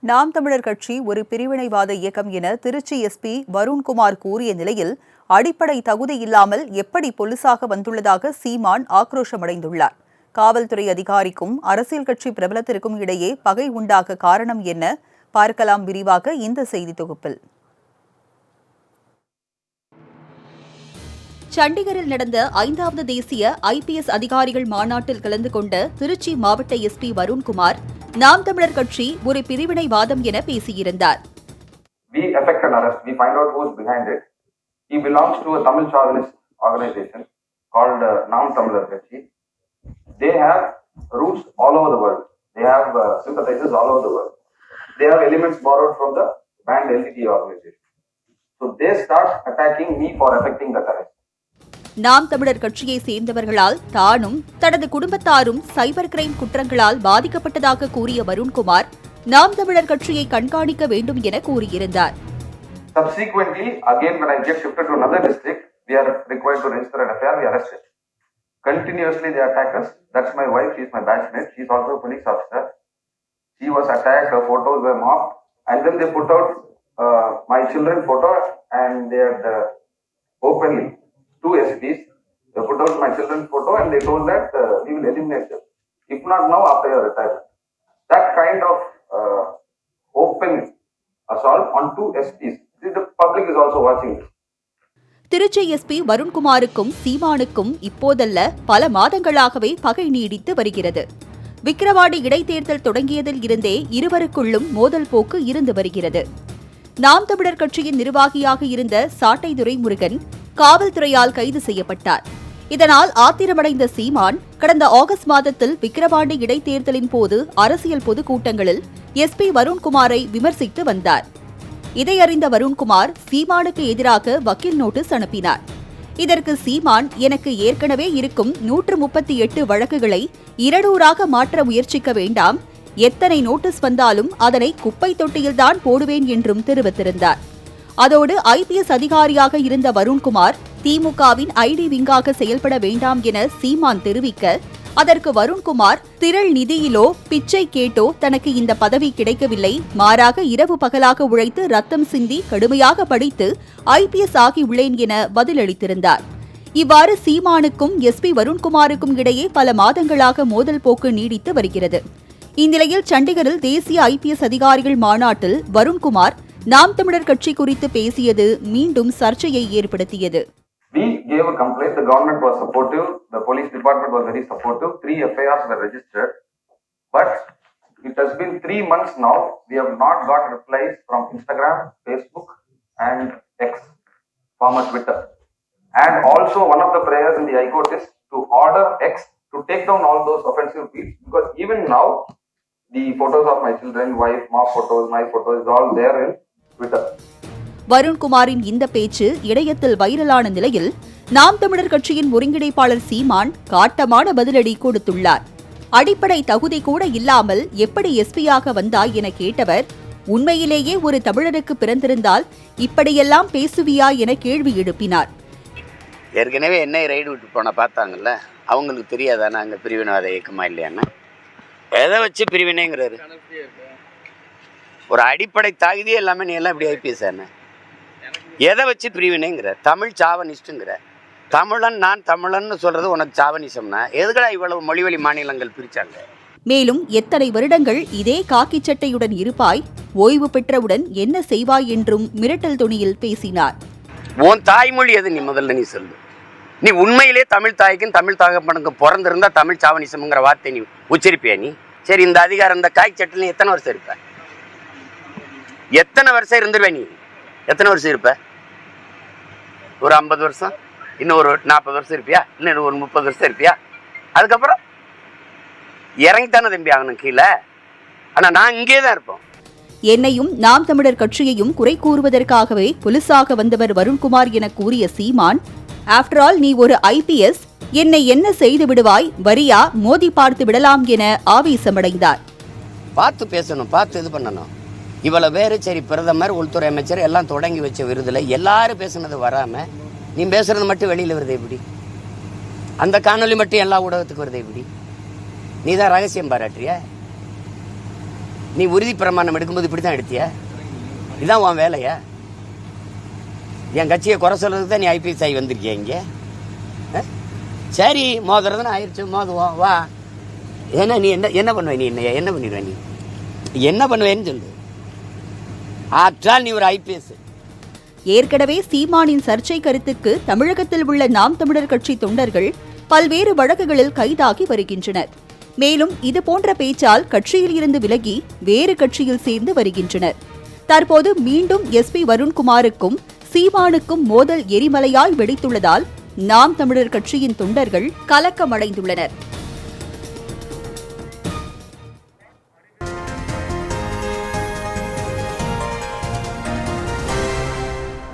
நாம் தமிழர் கட்சி ஒரு பிரிவினைவாத இயக்கம் என திருச்சி எஸ்பி வருண்குமார் கூறிய நிலையில் அடிப்படை தகுதி இல்லாமல் எப்படி பொலிசாக வந்துள்ளதாக சீமான் ஆக்ரோஷமடைந்துள்ளார். காவல்துறை அதிகாரிக்கும் அரசியல் கட்சி பிரபலத்திற்கும் இடையே பகை உண்டாக காரணம் என்ன? பார்க்கலாம் விரிவாக இந்த செய்தி தொகுப்பில். சண்டிகரில் நடந்த 5வது தேசிய IPS அதிகாரிகள் மாநாட்டில் கலந்து கொண்ட திருச்சி மாவட்ட எஸ்பி வருண்குமார் நாம் தமிழர் கட்சி ஒரு பிரிவினைவாதம் என பேசியிருந்தார். We effect an arrest. We find out who is behind it. He belongs to a Tamil chauvinist organization called Naam Tamilar Katchi. They have roots all over the world. They have sympathizers all over the world. They have elements borrowed from the banned LTT organization. So they start attacking me for effecting that arrest. நாம் தமிழர் கட்சியை சேர்ந்தவர்களால் தானும் தனது குடும்பத்தாரும் cyber crime குற்றங்களால் பாதிக்கப்பட்டதாக கூறிய வருண்குமார் நாம் தமிழர் கட்சியை கண்காணிக்க வேண்டும் என கூறியிருந்தார். Subsequently, again when I get shifted to another district, we are required to register an FIR, we are arrested. Continuously they attack us. That's my wife, she is my batchmate, she is also a police officer. She was attacked, her photos were mocked, and then they put out my children's photo and they had openly, 2 SPs, they put out my children's photo and they told that we will eliminate them. If not now, after your retirement. That kind of open assault on 2 SPs. The public is also watching this. Tiruchi SP வருண்குமாருக்கும் சீமானுக்கும் இப்போதல்ல பல மாதங்களாகவே பகை நீடித்து வருகிறது. விக்கிரவாண்டி இடைத்தேர்தல் தொடங்கியதில் இருந்தே இருவருக்குள்ளும் மோதல் போக்கு இருந்து வருகிறது. நாம் தமிழர் கட்சியின் நிர்வாகியாக இருந்த சாட்டை துரைமுருகன் காவல்துறையால் கைது செய்யப்பட்டார். இதனால் ஆத்திரமடைந்த சீமான் கடந்த ஆகஸ்ட் மாதத்தில் விக்கிரவாண்டி இடைத்தேர்தலின் போது அரசியல் பொதுக்கூட்டங்களில் எஸ்பி வருண்குமாரை விமர்சித்து வந்தார். இதை அறிந்த வருண்குமார் சீமானுக்கு எதிராக வக்கீல் நோட்டீஸ் அனுப்பினார். இதற்கு சீமான் எனக்கு ஏற்கனவே இருக்கும் 138 வழக்குகளை 200ஆக மாற்ற முயற்சிக்க வேண்டாம், எத்தனை நோட்டீஸ் வந்தாலும் அதனை குப்பை தொட்டியில்தான் போடுவேன் என்றும் தெரிவித்திருந்தார். அதோடு IPS அதிகாரியாக இருந்த வருண்குமார் திமுகவின் ஐடி விங்காக செயல்பட வேண்டாம் என சீமான் தெரிவிக்க, அதற்கு வருண்குமார் திரள் நிதியிலோ பிச்சை கேட்டோ தனக்கு இந்த பதவி கிடைக்கவில்லை, மாறாக இரவு பகலாக உழைத்து ரத்தம் சிந்தி கடுமையாக படித்து IPS ஆகியுள்ளேன் என பதிலளித்திருந்தார். இவ்வாறு சீமானுக்கும் எஸ்பி வருண்குமாருக்கும் இடையே பல மாதங்களாக மோதல் போக்கு நீடித்து வருகிறது. இந்நிலையில் சண்டிகரில் தேசிய IPS அதிகாரிகள் மாநாட்டில் வருண்குமார் நாம் தமிழர் கட்சி குறித்து பேசியது மீண்டும் சர்ச்சையை ஏற்படுத்தியது. We gave a complaint. The government was supportive. The police department was very supportive. 3 FIRs were registered. But it has been 3 months now. We have not got replies from Instagram, Facebook and X, former Twitter. And also one of the prayers in the High Court is to order X to take down all those offensive tweets. Because even now, the photos of my children, wife, mock photos, my photos is all there in Twitter. வருண்குமாரின் இந்த பேச்சு இணையத்தில் வைரலான நிலையில் நாம் தமிழர் கட்சியின் ஒருங்கிணைப்பாளர் சீமான் காட்டமான பதிலடி கொடுத்துள்ளார். அடிப்படை தகுதி கூட இல்லாமல் எப்படி எஸ்பியாக வந்தாய் என கேட்டவர், உண்மையிலேயே ஒரு தமிழருக்கு பிறந்திருந்தால் இப்படியெல்லாம் பேசுவியா என கேள்வி எழுப்பினார். ஏற்கனவே என்னை ரைடு விட்டு போன பார்த்தாங்கல்ல, அவங்களுக்கு தெரியாதானே அங்கே பிரிவினைவாத இயக்கமா இல்லையான்னு? எதை வச்சு பிரிவினைங்கிறாரு? ஒரு அடிப்படை தகுதியே இல்லாமல் நீ எல்லாம் இப்படி IPS ஆன? எதை வச்சு பிரிவினைங்கிற? தமிழ் சாவனிஸ்ட்டுங்கிற? தமிழன் நான் தமிழன்னு சொல்றது உனக்கு சாவனிசம்னா எதுக்கடா இவ்வளவு மொழிவழி மாநிலங்கள் பிரிச்சாங்க? மேலும் எத்தனை வருடங்கள் இதே காக்கி சட்டையுடன் இருப்பாய், ஓய்வு பெற்றவுடன் என்ன செய்வாய் என்றும் மிரட்டல் துணியில் பேசினார். உன் தாய்மொழி எது? நீ முதல்ல நீ சொல்லு. நீ உண்மையிலே தமிழ் தாய்க்கும் தமிழ் தகப்பனுக்கும் பிறந்திருந்தா தமிழ் சாவனிசம்ங்கிற வார்த்தை நீ உச்சரிப்பியா? நீ சரி, இந்த அதிகாரம் இந்த காய் சட்டில் எத்தனை வருஷம் இருப்ப? எத்தனை வருஷம் இருந்துருவே? நீ எத்தனை வருஷம் இருப்ப? ஒரு 50 வருஷம், இன்னும் ஒரு 40 வருஷம் இருப்பியா? இன்னும் ஒரு 30 வருஷம் இருப்பியா? அதுக்கப்புறம் இறங்கித்தானே தம்பி ஆகணும் கீழே. ஆனா நான் இங்கே தான் இருப்போம். என்னையும் நாம் தமிழர் கட்சியையும் குறை கூறுவதற்காகவே புலிசாக வந்தவர் வருண்குமார் என கூறிய சீமான், ஆஃப்டர் ஆல் நீ ஒரு IPS, என்னை என்ன செய்து விடுவாய், வரியா மோதி பார்த்து விடலாம் என ஆவேசமடைந்தார். பார்த்து பேசணும், பார்த்து இது பண்ணணும். இவ்வளவு பேரு சரி, பிரதமர், உள்துறை அமைச்சர் எல்லாம் தொடங்கி வச்ச விருதுல எல்லாரும் பேசுனது வராம நீ பேசுறது மட்டும் வெளியில வருது எப்படி? அந்த காணொலி மட்டும் எல்லா ஊடகத்துக்கு வருது எப்படி? நீ தான் ரகசியம் பாராட்டுறிய? நீ உறுதி பிரமாணம் எடுக்கும்போது இப்படி தான் எடுத்தியா? இதான் உன் வேலையா? என் கட்சியை குறை சொல்றதுக்கு தான் நீ ஐபிஎஸ் ஆகி வந்திருக்கியா இங்கே? சரி, மோதுறதுன்னு ஆயிடுச்சு, மோதுவோம் வா. ஏன்னா நீ என்ன பண்ணுவ? நீ என்ன பண்ணிடுவ? நீ என்ன பண்ணுவேன்னு சொல்லு. ஆற்றால் நீ ஒரு ஐபிஎஸ். ஏற்கனவே சீமானின் சர்ச்சை கருத்துக்கு தமிழகத்தில் உள்ள நாம் தமிழர் கட்சி தொண்டர்கள் பல்வேறு வழக்குகளில் கைதாகி வருகின்றனர். மேலும் இதுபோன்ற பேச்சால் கட்சியில் இருந்து விலகி வேறு கட்சியில் சேர்ந்து வருகின்றனர். தற்போது மீண்டும் எஸ்பி வருண்குமாருக்கும் சீமானுக்கும் மோதல் எரிமலையாய் வெடித்துள்ளதால் நாம் தமிழர் கட்சியின் தொண்டர்கள் கலக்கமடைந்துள்ளனர்.